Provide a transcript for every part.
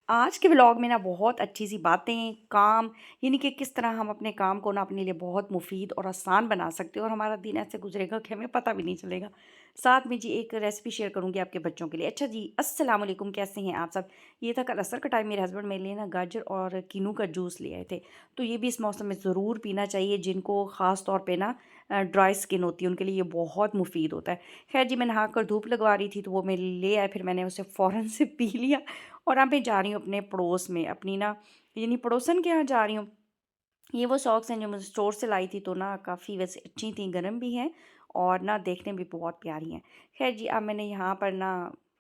आज के व्लॉग में ना बहुत अच्छी सी बातें, काम यानी कि किस तरह हम अपने काम को ना अपने लिए बहुत मुफ़ीद और आसान बना सकते हैं और हमारा दिन ऐसे गुज़रेगा कि हमें पता भी नहीं चलेगा। साथ में जी एक रेसिपी शेयर करूँगी आपके बच्चों के लिए। अच्छा जी, अस्सलाम वालेकुम, कैसे हैं आप सब? ये था कल असर का टाइम, मेरे हस्बैंड मेरे लिए ना गाजर और किन्नू का जूस ले आए थे। तो ये भी इस मौसम में ज़रूर पीना चाहिए, जिनको ख़ास तौर पे ना ड्राई स्किन होती है, उनके लिए ये बहुत मुफ़ीद होता है। ख़ैर जी, मैं नहा कर धूप लगवा रही थी, तो वो मेरे ले आए, फिर मैंने उसे फ़ौरन से पी लिया। और अब मैं जा रही हूँ अपने पड़ोस में, अपनी ना यानी पड़ोसन के यहाँ जा रही हूँ। ये वो सॉक्स हैं जो मैं स्टोर से लाई थी, तो ना काफ़ी वैसे अच्छी थी, गर्म भी हैं और ना देखने में भी बहुत प्यारी हैं। ख़ैर जी, अब मैंने यहाँ पर ना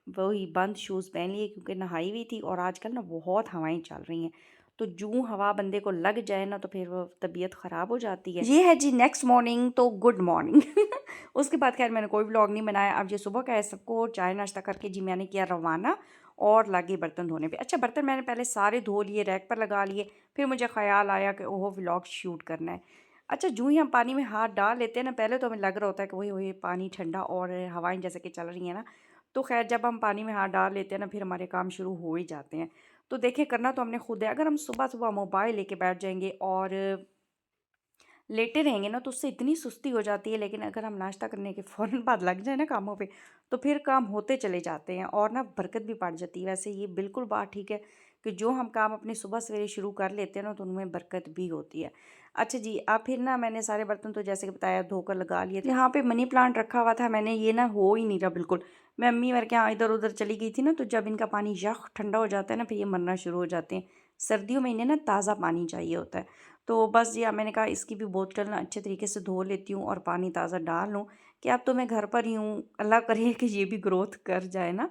वही बंद शूज़ पहन लिए, क्योंकि नहाई हुई थी और आजकल ना बहुत हवाएँ चल रही हैं। तो जूँ हवा बंदे को लग जाए ना, तो फिर वो तबीयत ख़राब हो जाती है। ये है जी नेक्स्ट मॉर्निंग, तो गुड मॉर्निंग। उसके बाद ख़ैर मैंने कोई व्लॉग नहीं बनाया। अब ये सुबह का है, सबको चाय नाश्ता करके जी मैंने किया रवाना और लगे बर्तन धोने पे। अच्छा, बर्तन मैंने पहले सारे धो लिए, रैक पर लगा लिए, फिर मुझे ख़्याल आया कि ओहो व्लॉग शूट करना है। अच्छा, जूँ ही हम पानी में हाथ डाल लेते हैं ना, पहले तो हमें लग रहा होता है कि वही वही पानी ठंडा और हवाएँ जैसे कि चल रही हैं ना, तो ख़ैर जब हम पानी में हाथ डाल लेते हैं ना, फिर हमारे काम शुरू हो ही जाते हैं। तो देखिए, करना तो हमने खुद है। अगर हम सुबह-सुबह मोबाइल लेके बैठ जाएँगे और लेटे रहेंगे ना, तो उससे इतनी सुस्ती हो जाती है, लेकिन अगर हम नाश्ता करने के फ़ौरन बाद लग जाए ना कामों पे, तो फिर काम होते चले जाते हैं और ना बरकत भी पड़ जाती है। वैसे ये बिल्कुल बात ठीक है कि जो हम काम अपने सुबह सवेरे शुरू कर लेते हैं ना, तो उनमें बरकत भी होती है। अच्छा जी, अब फिर ना मैंने सारे बर्तन तो जैसे कि बताया धोकर लगा लिए थे। यहाँ पे मनी प्लांट रखा हुआ था मैंने, ये ना हो ही नहीं रहा बिल्कुल। मैं अम्मी वर्ग के यहाँ इधर-उधर चली गई थी ना, तो जब इनका पानी यख ठंडा हो जाता है ना, फिर ये मरना शुरू हो जाते हैं। सर्दियों में इन्हें ना ताज़ा पानी चाहिए होता है। तो बस जी, अब मैंने कहा इसकी भी बोतल ना अच्छे तरीके से धो लेती हूँ और पानी ताज़ा डाल लूँ, कि अब तो मैं घर पर ही हूँ, अल्लाह करे कि ये भी ग्रोथ कर जाए ना।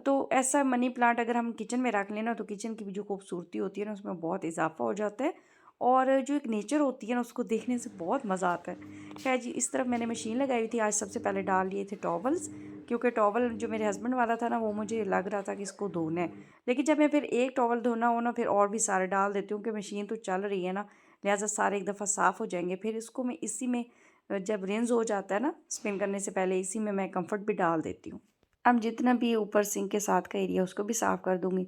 तो ऐसा मनी प्लांट अगर हम किचन में रख लें ना, तो किचन की भी जो खूबसूरती होती है ना, उसमें बहुत इजाफा हो जाता है और जो एक नेचर होती है ना, उसको देखने से बहुत मज़ा आता है। खैर जी, इस तरफ मैंने मशीन लगाई हुई थी। आज सबसे पहले डाल लिए थे टॉवल्स, क्योंकि टॉवल जो मेरे हस्बैंड वाला था ना, वो मुझे लग रहा था कि इसको धोना है। लेकिन जब मैं फिर एक टॉवल धोना हो ना, फिर और भी सारे डाल देती हूँ कि मशीन तो चल रही है ना, लिहाजा सारे एक दफ़ा साफ़ हो जाएंगे। फिर इसको मैं इसी में जब रिंस हो जाता है ना, स्पिन करने से पहले इसी में मैं कम्फर्ट भी डाल देती हूँ। अब जितना भी ऊपर सिंक के साथ का एरिया, उसको भी साफ़ कर दूँगी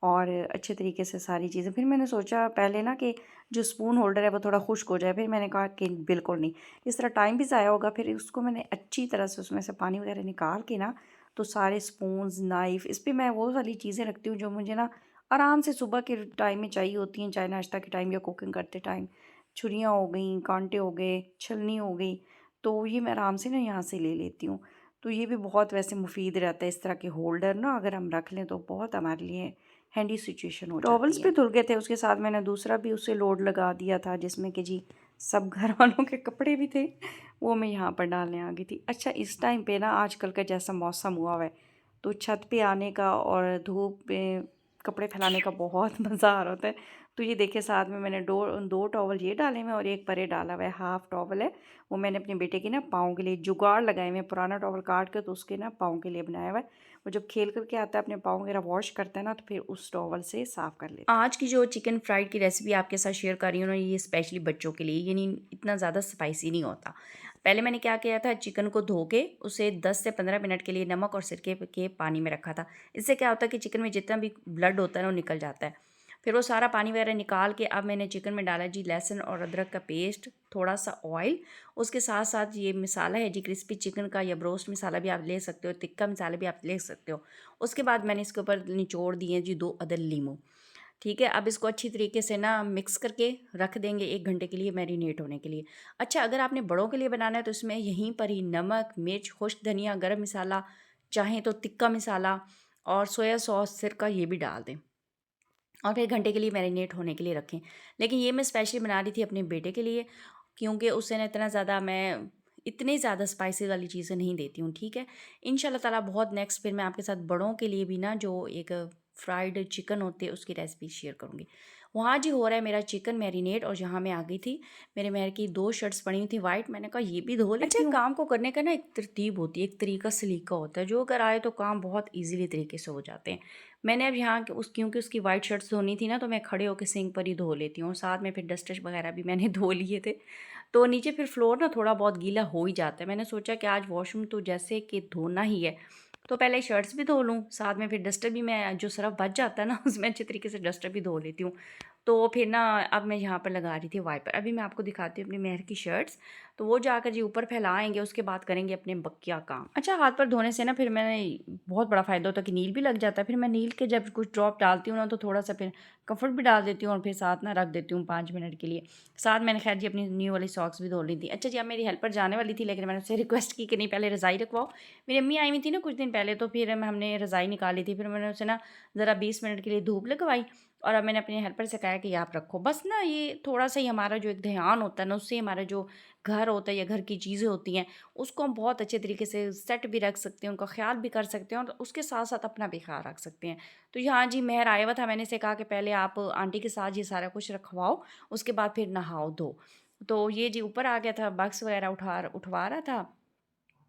और अच्छे तरीके से सारी चीज़ें। फिर मैंने सोचा पहले ना कि जो स्पून होल्डर है वो थोड़ा खुश्क हो जाए, फिर मैंने कहा कि बिल्कुल नहीं, इस तरह टाइम भी ज़ाया होगा। फिर उसको मैंने अच्छी तरह से उसमें से पानी वगैरह निकाल के ना, तो सारे स्पून्स, नाइफ़, इस पे मैं वो वाली चीज़ें रखती हूँ जो मुझे ना आराम से सुबह के टाइम में चाहिए होती हैं, चाय नाश्ता के टाइम या कुकिंग करते टाइम। छुरियाँ हो गईं, कांटे हो गए, छलनी हो गई, तो ये मैं आराम से ना यहाँ से ले लेती हूँ। तो ये भी बहुत वैसे मुफ़ीद रहता है, इस तरह के होल्डर ना अगर हम रख लें तो बहुत हमारे लिए हैंडी सिचुएशन हो टॉवल्स जाती है। भी धुल गए थे, उसके साथ मैंने दूसरा भी उसे लोड लगा दिया था, जिसमें कि जी सब घर वालों के कपड़े भी थे, वो मैं यहाँ पर डालने आ गई थी। अच्छा, इस टाइम पे ना आजकल का जैसा मौसम हुआ हुआ है, तो छत पे आने का और धूप में कपड़े फैलाने का बहुत मज़ा आ रहा होता है। तो ये देखिए, साथ में मैंने दो टॉवल ये डाले हुए हैं और एक परे डाला हुआ है, हाफ़ टॉवल है। वो मैंने अपने बेटे के ना पाँव के लिए जुगाड़ लगाए हुए हैं, पुराना टॉवल काट के तो उसके ना पाँव के लिए बनाया हुआ है। वो जब खेल करके आता है, अपने पाँव वगैरह वॉश करता है ना, तो फिर उस टॉवल से साफ़ कर लेता है। आज की जो चिकन फ्राइड की रेसिपी आपके साथ शेयर कर रही हूँ ना, ये स्पेशली बच्चों के लिए, यानी इतना ज़्यादा स्पाइसी नहीं होता। पहले मैंने क्या किया था, चिकन को धो के उसे 10 से 15 मिनट के लिए नमक और सिरके के पानी में रखा था। इससे क्या होता है कि चिकन में जितना भी ब्लड होता है ना, वो निकल जाता है। फिर वो सारा पानी वगैरह निकाल के अब मैंने चिकन में डाला जी लहसुन और अदरक का पेस्ट, थोड़ा सा ऑयल, उसके साथ साथ ये मसाला है जी क्रिस्पी चिकन का, या ब्रोस्ट मसाला भी आप ले सकते हो, तिक्का मसाला भी आप ले सकते हो। उसके बाद मैंने इसके ऊपर निचोड़ दिए जी 2 अदद लीमू। ठीक है, अब इसको अच्छी तरीके से ना मिक्स करके रख देंगे 1 घंटे के लिए मैरिनेट होने के लिए। अच्छा, अगर आपने बड़ों के लिए बनाना है तो इसमें यहीं पर ही नमक, मिर्च, खुश्क धनिया, गरम मसाला, चाहें तो तिक्का मसाला और सोया सॉस, सिरका ये भी डाल दें और फिर घंटे के लिए मैरिनेट होने के लिए रखें। लेकिन ये मैं स्पेशली बना रही थी अपने बेटे के लिए, क्योंकि उसे ना इतनी ज़्यादा स्पाइसी वाली चीज़ें नहीं देती हूँ, ठीक है। इंशाल्लाह ताला बहुत नेक्स्ट फिर मैं आपके साथ बड़ों के लिए भी ना जो एक फ्राइड चिकन होते हैं उसकी रेसिपी शेयर करूँगी। वहाँ जी हो रहा है मेरा चिकन मैरिनेट और जहाँ मैं आ गई थी, मेरे मेहर की 2 शर्ट्स पड़ी हुई थी वाइट, मैंने कहा ये भी धो लेती हूँ। अच्छा, काम को करने का ना एक तरतीब होती है, एक तरीका सलीका होता है, जो अगर आए तो काम बहुत ईज़िली तरीके से हो जाते हैं। मैंने अब यहाँ के उस क्योंकि उसकी वाइट शर्ट्स धोनी थी ना, तो मैं खड़े होकर सिंक पर ही धो लेती हूँ और साथ में फिर डस्टर्स वगैरह भी मैंने धो लिए थे। तो नीचे फिर फ्लोर ना थोड़ा बहुत गीला हो ही जाता है। मैंने सोचा कि आज वॉशरूम तो जैसे कि धोना ही है, तो पहले शर्ट्स भी धो लूँ, साथ में फिर डस्टर भी मैं जो सरफ़ बच जाता है ना उसमें अच्छे तरीके से डस्टर भी धो लेती हूँ। तो फिर ना अब मैं यहाँ पर लगा रही थी वाइपर। अभी मैं आपको दिखाती हूँ अपनी मेहर की शर्ट्स, तो वो जाकर जी ऊपर फैलाएँगे, उसके बाद करेंगे अपने बकिया काम। अच्छा, हाथ पर धोने से ना फिर मैंने बहुत बड़ा फ़ायदा होता है कि नील भी लग जाता है। फिर मैं नील के जब कुछ ड्रॉप डालती हूँ ना तो थोड़ा-सा फिर कम्फर्ट भी डाल देती हूँ और फिर साथ ना रख देती हूँ 5 मिनट के लिए। साथ मैंने खैर जी अपनी न्यू वाली सॉक्स भी धो ली थी। अच्छा जी, अब मेरी हेल्पर जाने वाली थी लेकिन मैंने उससे रिक्वेस्ट की कि नहीं पहले रज़ाई रखवाओ। मेरी अम्मी आई हुई थी ना कुछ दिन पहले, तो फिर हमने रज़ाई निकाली थी। फिर मैंने उसे ना ज़रा 20 मिनट के लिए धूप लगवाई और अब मैंने अपने हेल्पर से कहा है कि आप रखो। बस ना ये थोड़ा-सा ही हमारा जो एक ध्यान होता है ना, उससे हमारा जो घर होता है या घर की चीज़ें होती हैं, उसको हम बहुत अच्छे तरीके से सेट भी रख सकते हैं, उनका ख़्याल भी कर सकते हैं और उसके साथ-साथ अपना भी ख़्याल रख सकते हैं। तो यहाँ जी मेहर आया हुआ था, मैंने इसे कहा कि पहले आप आंटी के साथ ये सारा कुछ रखवाओ, उसके बाद फिर नहाओ-धो। तो ये जी ऊपर आ गया था, बक्स वग़ैरह उठवा रहा था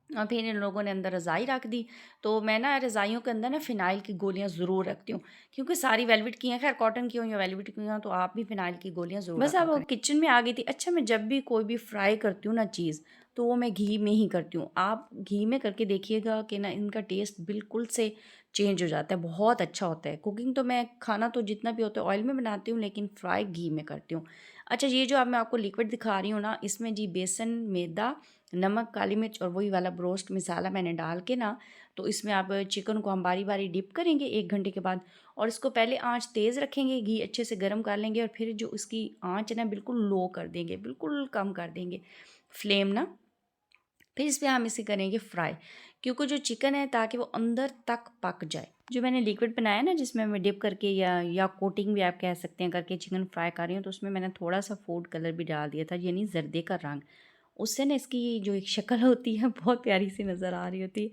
और फिर इन लोगों ने अंदर रज़ाई रख दी। तो मैं ना रज़ाइयों के अंदर ना फ़िनाइल की गोलियाँ ज़रूर रखती हूँ, क्योंकि सारी वेलवेट की हैं, ख़ैर कॉटन की हों या वेलवेट की हों, तो आप भी फ़िनाइल की गोलियाँ ज़रूर बस रखा अब करें। किचन में आ गई थी। अच्छा, मैं जब भी कोई भी फ्राई करती हूँ ना चीज़, तो वो मैं घी में ही करती हूँ। आप घी में करके देखिएगा कि ना इनका टेस्ट बिल्कुल से चेंज हो जाता है, बहुत अच्छा होता है। कुकिंग तो मैं खाना तो जितना भी होता है ऑयल में बनाती हूँ, लेकिन फ्राई घी में करती हूँ। अच्छा, ये जो अब मैं आपको लिक्विड दिखा रही हूँ ना, इसमें जी बेसन, मैदा, नमक, काली मिर्च और वही वाला ब्रोस्ट मसाला मैंने डाल के ना, तो इसमें आप चिकन को हम बारी-बारी डिप करेंगे 1 घंटे के बाद और इसको पहले आँच तेज़ रखेंगे, घी अच्छे से गरम कर लेंगे और फिर जो उसकी आँच है ना बिल्कुल लो कर देंगे, बिल्कुल कम कर देंगे फ्लेम ना। फिर इस पे हम इसे करेंगे फ्राई, क्योंकि जो चिकन है ताकि वो अंदर तक पक जाए। जो मैंने लिक्विड बनाया ना जिसमें मैं डिप करके या कोटिंग भी आप कह सकते हैं करके चिकन फ्राई कर रही हूँ, तो उसमें मैंने थोड़ा-सा फूड कलर भी डाल दिया था, यानी ज़र्दे का रंग। उससे ना इसकी जो एक शक्ल होती है बहुत प्यारी सी नज़र आ रही होती है।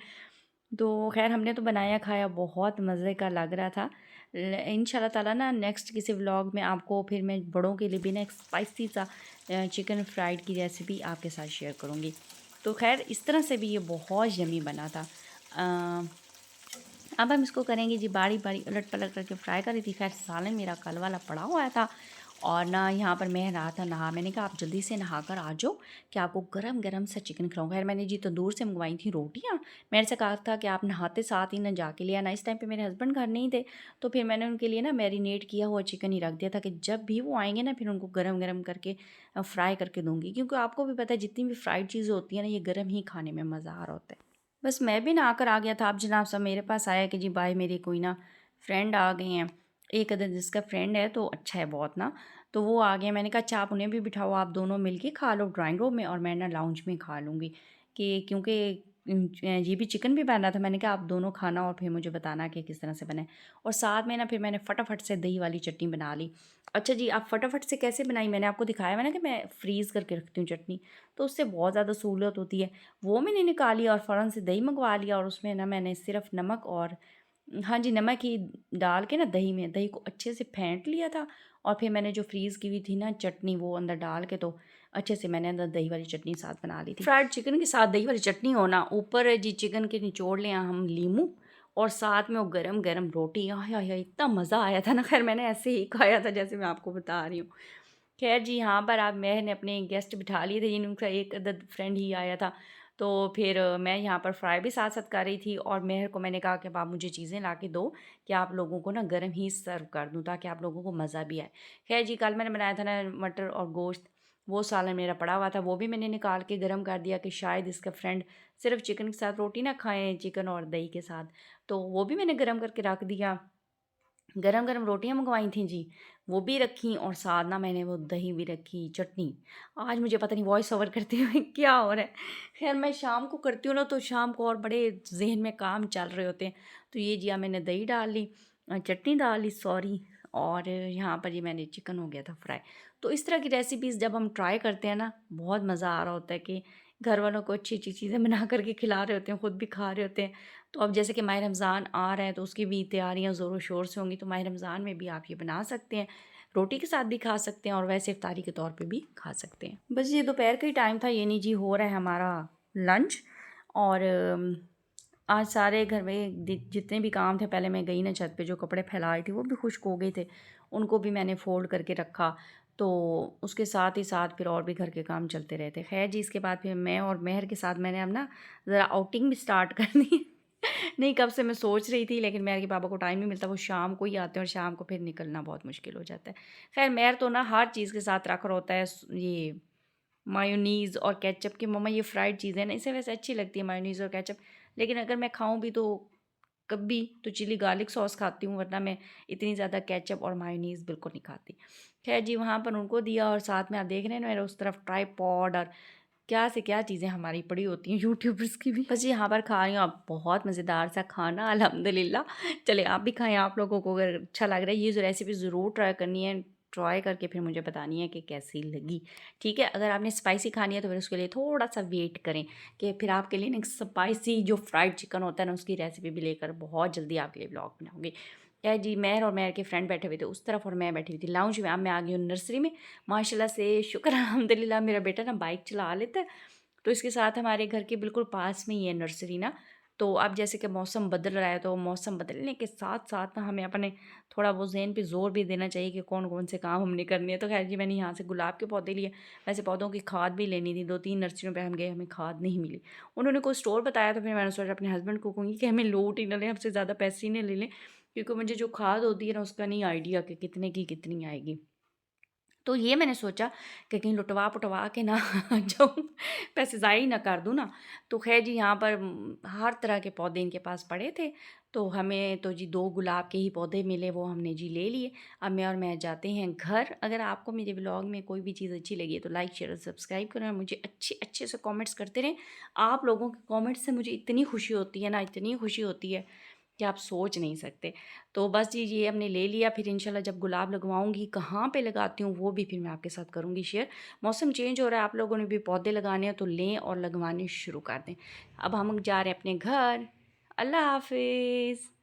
तो ख़ैर हमने तो बनाया खाया, बहुत मज़े का लग रहा था। इंशाल्लाह ताला ना नेक्स्ट किसी व्लॉग में आपको फिर मैं बड़ों के लिए भी ना एक स्पाइसी सा चिकन फ्राइड की रेसिपी आपके साथ शेयर करूँगी। तो ख़ैर इस तरह से भी ये बहुत यम्मी बना था। अ, अब हम इसको करेंगे जी बारी-बारी उलट-पलट करके फ्राई कर रही थी। ख़ैर सालन मेरा कल वाला पड़ा हुआ था और ना यहाँ पर मैं रहा था नहा। मैंने कहा आप जल्दी से नहा कर आ जाओ कि आपको गरम-गरम सा चिकन खिलाऊँ। ख़ैर मैंने जी तंदूर से मंगवाई थी रोटियाँ। मेरे से कहा था कि आप नहाते साथ ही ना जाके ले आना। इस टाइम पे मेरे हस्बैंड घर नहीं थे, तो फिर मैंने उनके लिए ना मैरिनेट किया हुआ चिकन ही रख दिया था कि जब भी वो आएँगे ना फिर उनको गरम-गरम करके फ्राई करके दूँगी। क्योंकि आपको भी पता है जितनी भी फ्राइड चीज़ें होती हैं ना, ये गरम ही खाने में मज़ा आ रहा होता है। बस मैं भी नहा कर आ गया था। अब जनाब सब मेरे पास आया कि जी भाई मेरे कोई ना फ्रेंड आ गए हैं। एक अदर जिसका फ्रेंड है तो अच्छा है बहुत ना, तो वो आ गए। मैंने कहा अच्छा आप उन्हें भी बिठाओ, आप दोनों मिलके खा लो ड्राइंग रूम में और मैं ना लाउंज में खा लूँगी। कि क्योंकि ये भी चिकन भी बन रहा था। मैंने कहा आप दोनों खाना और फिर मुझे बताना कि किस तरह से बना है। और साथ में ना फिर मैंने फटाफट से दही वाली चटनी बना ली। अच्छा जी, आप फटाफट से कैसे बनाई, मैंने आपको दिखाया है ना कि मैं फ्रीज़ करके रखती हूँ चटनी, तो उससे बहुत ज़्यादा सहूलियत होती है। वो मैंने निकाली और फ़ौरन से दही मंगवा लिया और उसमें ना मैंने सिर्फ़ नमक और हाँ जी, नमक ही डाल के ना दही में दही को अच्छे से फेंट लिया था और फिर मैंने जो फ्रीज़ की हुई थी ना चटनी वो अंदर डाल के तो अच्छे से मैंने अंदर दही वाली चटनी साथ बना ली थी। फ्राइड चिकन के साथ दही वाली चटनी हो ना, ऊपर जी चिकन के निचोड़ लें हम लीमू और साथ में वो गरम-गरम रोटी, आय हाय हाय! इतना मज़ा आया था ना, ख़ैर मैंने ऐसे ही खाया था जैसे मैं आपको बता रही हूँ। ख़ैर जी, यहाँ पर आप मैं ने अपने गेस्ट बिठा लिए थे, जिनका एक अदद फ्रेंड ही आया था। तो फिर मैं यहाँ पर फ्राई भी साथ-साथ कर रही थी और मेहर को मैंने कहा कि अब आप मुझे चीज़ें ला के दो कि आप लोगों को ना गरम ही सर्व कर दूँ ताकि आप लोगों को मज़ा भी आए। ख़ैर जी, कल मैंने बनाया था ना मटर और गोश्त, वो सालन मेरा पड़ा हुआ था, वो भी मैंने निकाल के गरम कर दिया कि शायद इसका फ्रेंड सिर्फ़ चिकन के साथ रोटी ना खाएँ, चिकन और दही के साथ। तो वो भी मैंने गरम करके रख दिया। गरम-गरम रोटियाँ मंगवाई थी जी, वो भी रखीं और साथ ना मैंने वो दही भी रखी, चटनी। आज मुझे पता नहीं वॉइस ओवर करते हुए क्या हो रहा है। ख़ैर मैं शाम को करती हूँ ना तो शाम को और बड़े ज़हन में काम चल रहे होते हैं। तो ये जी मैंने दही डाल ली, चटनी डाल ली सॉरी, और यहाँ पर ये मैंने चिकन हो गया था फ्राई। तो इस तरह की रेसिपीज़ जब हम ट्राई करते हैं ना, बहुत मज़ा आ रहा होता है कि घर वालों को अच्छी-अच्छी चीज़ें बना कर के खिला रहे होते हैं, खुद भी खा रहे होते हैं। तो अब जैसे कि माह रमज़ान आ रहा है तो उसकी भी तैयारियां ज़ोरों शोर से होंगी, तो माह रमज़ान में भी आप ये बना सकते हैं, रोटी के साथ भी खा सकते हैं और वैसे इफ्तारी के तौर पे भी खा सकते हैं। बस ये दोपहर का ही टाइम था, ये नहीं जी हो रहा है हमारा लंच। और आज सारे घर में जितने भी काम थे, पहले मैं गई ना छत पे, जो कपड़े फैलाए थे वो भी खुश्क हो गए थे, उनको भी मैंने फ़ोल्ड करके रखा। तो उसके साथ ही साथ फिर और भी घर के काम चलते रहते। खैर जी, इसके बाद फिर मैं और मेहर के साथ मैंने अब ना ज़रा आउटिंग भी स्टार्ट कर दी। नहीं, कब से मैं सोच रही थी, लेकिन मेरे के पापा को टाइम नहीं मिलता, वो शाम को ही आते हैं और शाम को फिर निकलना बहुत मुश्किल हो जाता है। ख़ैर मेहर तो ना हर चीज़ के साथ रखा होता है ये मायोनीज़ और केचप कि मम्मा ये फ्राइड चीज़ है ना, इसे वैसे अच्छी लगती है मायोनीज़ और केचप, लेकिन अगर मैं खाऊँ भी तो कभी तो चिली गार्लिक सॉस खाती हूँ, वरना मैं इतनी ज़्यादा केचप और मायोनीज़ बिल्कुल नहीं खाती। ख़ैर जी, वहाँ पर उनको दिया और साथ में आप देख रहे हैं ना मेरे उस तरफ ट्राइपॉड और क्या से क्या चीज़ें हमारी पड़ी होती हैं यूट्यूबर्स की भी। बस यहाँ पर खा रही हूँ अब बहुत मज़ेदार सा खाना अल्हम्दुलिल्लाह। चलें आप भी खाएँ, आप लोगों को अगर अच्छा लग रहा है ये जो रेसिपी ज़रूर ट्राई करनी है, ट्राई करके फिर मुझे बतानी है कि कैसी लगी। ठीक है? अगर आपने स्पाइसी खानी है तो फिर उसके लिए थोड़ा-सा वेट करें कि फिर आपके लिए ना एक स्पाइसी जो फ्राइड चिकन होता है ना उसकी रेसिपी भी लेकर बहुत जल्दी आपके लिए व्लॉग बनाऊँगी। क्या जी, मेहर और मेहर के फ्रेंड बैठे हुए थे उस तरफ और मैं बैठी हुई थी लाउंज में। अब मैं आ गई हूँ नर्सरी में। माशाल्लाह से शुक्र अल्हम्दुलिल्लाह मेरा बेटा ना बाइक चला लेता है, तो इसके साथ हमारे घर के बिल्कुल पास में ही है नर्सरी ना। तो अब जैसे कि मौसम बदल रहा है तो मौसम बदलने के साथ-साथ ना हमें अपने थोड़ा बहुत ज़हन पे ज़ोर भी देना चाहिए कि कौन-कौन से काम हमने करने हैं। तो ख़ैर जी, मैंने यहाँ से गुलाब के पौधे लिए, वैसे पौधों की खाद भी लेनी थी, 2-3 नर्सरियों पे हम गए, हमें खाद नहीं मिली। उन्होंने कोई स्टोर बताया तो फिर मैंने सोचा अपने हस्बैंड को कहूँगी कि हमें लूट ही ना लें, हमसे ज़्यादा पैसे ही ना ले लें, क्योंकि मुझे जो खाद होती है ना उसका नहीं आइडिया कि कितने की कितनी आएगी। तो ये मैंने सोचा कि कहीं लुटवा-पुटवा के ना जो पैसे ज़ाया ही ना कर दूँ ना। तो ख़ैर जी, यहाँ पर हर तरह के पौधे इनके पास पड़े थे, तो हमें तो जी 2 गुलाब के ही पौधे मिले, वो हमने जी ले लिए। अब मैं जाते हैं घर। अगर आपको मेरे व्लॉग में कोई भी चीज़ अच्छी लगी है तो लाइक, शेयर और सब्सक्राइब करें और मुझे अच्छे-अच्छे से कमेंट्स करते रहें। आप लोगों के कमेंट्स से मुझे इतनी खुशी होती है ना, इतनी खुशी होती है कि आप सोच नहीं सकते। तो बस जी, ये हमने ले लिया, फिर इंशाल्लाह जब गुलाब लगवाऊँगी, कहाँ पे लगाती हूँ वो भी फिर मैं आपके साथ करूँगी शेयर। मौसम चेंज हो रहा है, आप लोगों ने भी पौधे लगाने हैं तो लें और लगवाने शुरू कर दें। अब हम जा रहे हैं अपने घर। अल्लाह हाफ़िज़।